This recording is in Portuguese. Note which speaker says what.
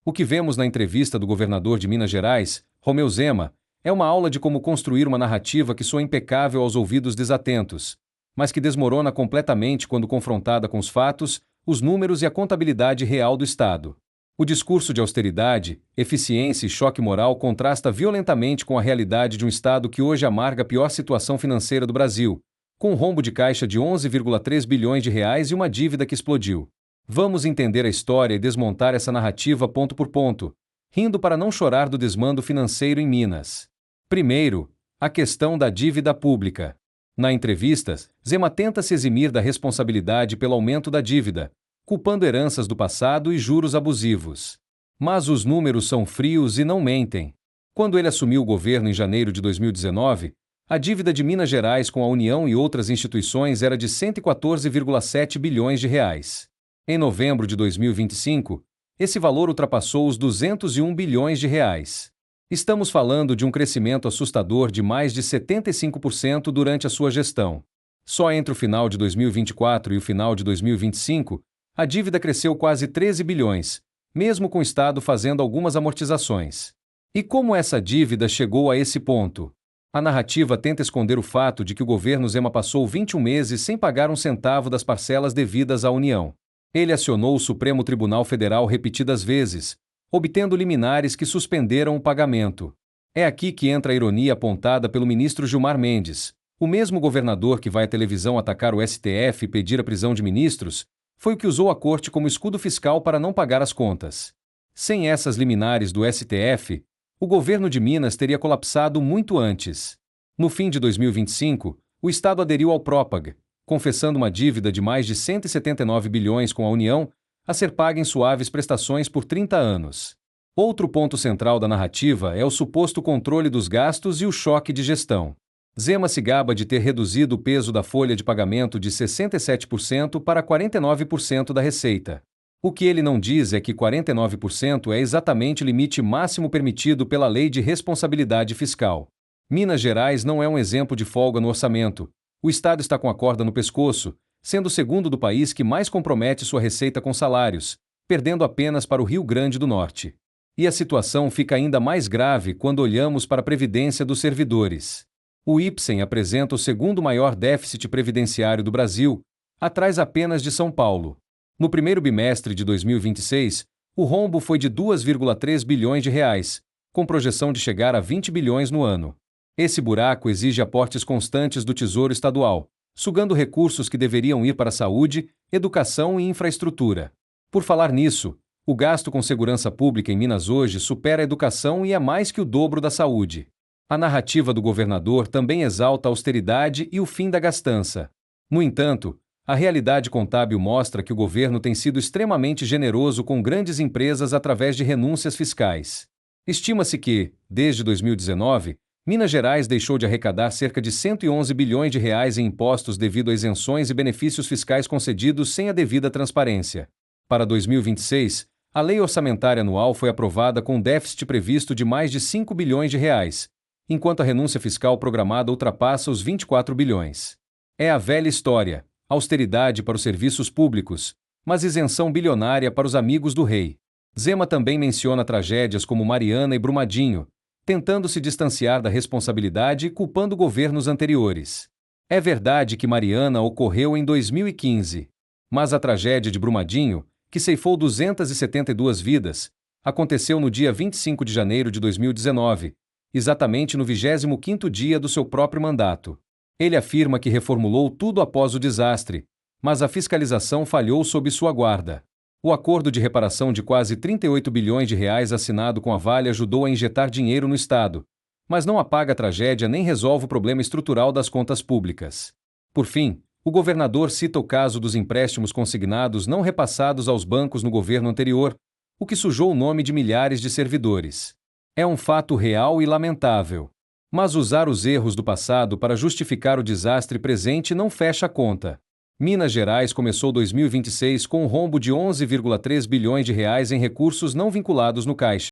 Speaker 1: O que vemos na entrevista do governador de Minas Gerais, Romeu Zema, é uma aula de como construir uma narrativa que soa impecável aos ouvidos desatentos, mas que desmorona completamente quando confrontada com os fatos, os números e a contabilidade real do Estado. O discurso de austeridade, eficiência e choque moral contrasta violentamente com a realidade de um Estado que hoje amarga a pior situação financeira do Brasil, com um rombo de caixa de 11,3 bilhões de reais e uma dívida que explodiu. Vamos entender a história e desmontar essa narrativa ponto por ponto, rindo para não chorar do desmando financeiro em Minas. Primeiro, a questão da dívida pública. Na entrevista, Zema tenta se eximir da responsabilidade pelo aumento da dívida, culpando heranças do passado e juros abusivos. Mas os números são frios e não mentem. Quando ele assumiu o governo em janeiro de 2019, a dívida de Minas Gerais com a União e outras instituições era de 114,7 bilhões de reais. Em novembro de 2025, esse valor ultrapassou os 201 bilhões de reais. Estamos falando de um crescimento assustador de mais de 75% durante a sua gestão. Só entre o final de 2024 e o final de 2025, a dívida cresceu quase 13 bilhões, mesmo com o Estado fazendo algumas amortizações. E como essa dívida chegou a esse ponto? A narrativa tenta esconder o fato de que o governo Zema passou 21 meses sem pagar um centavo das parcelas devidas à União. Ele acionou o Supremo Tribunal Federal repetidas vezes, obtendo liminares que suspenderam o pagamento. É aqui que entra a ironia apontada pelo ministro Gilmar Mendes. O mesmo governador que vai à televisão atacar o STF e pedir a prisão de ministros, foi o que usou a corte como escudo fiscal para não pagar as contas. Sem essas liminares do STF, o governo de Minas teria colapsado muito antes. No fim de 2025, o Estado aderiu ao PROPAG, confessando uma dívida de mais de 179 bilhões com a União, a ser paga em suaves prestações por 30 anos. Outro ponto central da narrativa é o suposto controle dos gastos e o choque de gestão. Zema se gaba de ter reduzido o peso da folha de pagamento de 67% para 49% da receita. O que ele não diz é que 49% é exatamente o limite máximo permitido pela Lei de Responsabilidade Fiscal. Minas Gerais não é um exemplo de folga no orçamento. O Estado está com a corda no pescoço, sendo o segundo do país que mais compromete sua receita com salários, perdendo apenas para o Rio Grande do Norte. E a situação fica ainda mais grave quando olhamos para a previdência dos servidores. O IPSEM apresenta o segundo maior déficit previdenciário do Brasil, atrás apenas de São Paulo. No primeiro bimestre de 2026, o rombo foi de 2,3 bilhões de reais, com projeção de chegar a 20 bilhões no ano. Esse buraco exige aportes constantes do Tesouro Estadual, sugando recursos que deveriam ir para saúde, educação e infraestrutura. Por falar nisso, o gasto com segurança pública em Minas hoje supera a educação e é mais que o dobro da saúde. A narrativa do governador também exalta a austeridade e o fim da gastança. No entanto, a realidade contábil mostra que o governo tem sido extremamente generoso com grandes empresas através de renúncias fiscais. Estima-se que, desde 2019, Minas Gerais deixou de arrecadar cerca de 111 bilhões de reais em impostos devido a isenções e benefícios fiscais concedidos sem a devida transparência. Para 2026, a Lei Orçamentária Anual foi aprovada com um déficit previsto de mais de 5 bilhões de reais, enquanto a renúncia fiscal programada ultrapassa os 24 bilhões. É a velha história: austeridade para os serviços públicos, mas isenção bilionária para os amigos do rei. Zema também menciona tragédias como Mariana e Brumadinho, tentando se distanciar da responsabilidade e culpando governos anteriores. É verdade que Mariana ocorreu em 2015, mas a tragédia de Brumadinho, que ceifou 272 vidas, aconteceu no dia 25 de janeiro de 2019, exatamente no 25º dia do seu próprio mandato. Ele afirma que reformulou tudo após o desastre, mas a fiscalização falhou sob sua guarda. O acordo de reparação de quase 38 bilhões de reais assinado com a Vale ajudou a injetar dinheiro no Estado, mas não apaga a tragédia nem resolve o problema estrutural das contas públicas. Por fim, o governador cita o caso dos empréstimos consignados não repassados aos bancos no governo anterior, o que sujou o nome de milhares de servidores. É um fato real e lamentável. Mas usar os erros do passado para justificar o desastre presente não fecha a conta. Minas Gerais começou 2026 com um rombo de 11,3 bilhões de reais em recursos não vinculados no caixa.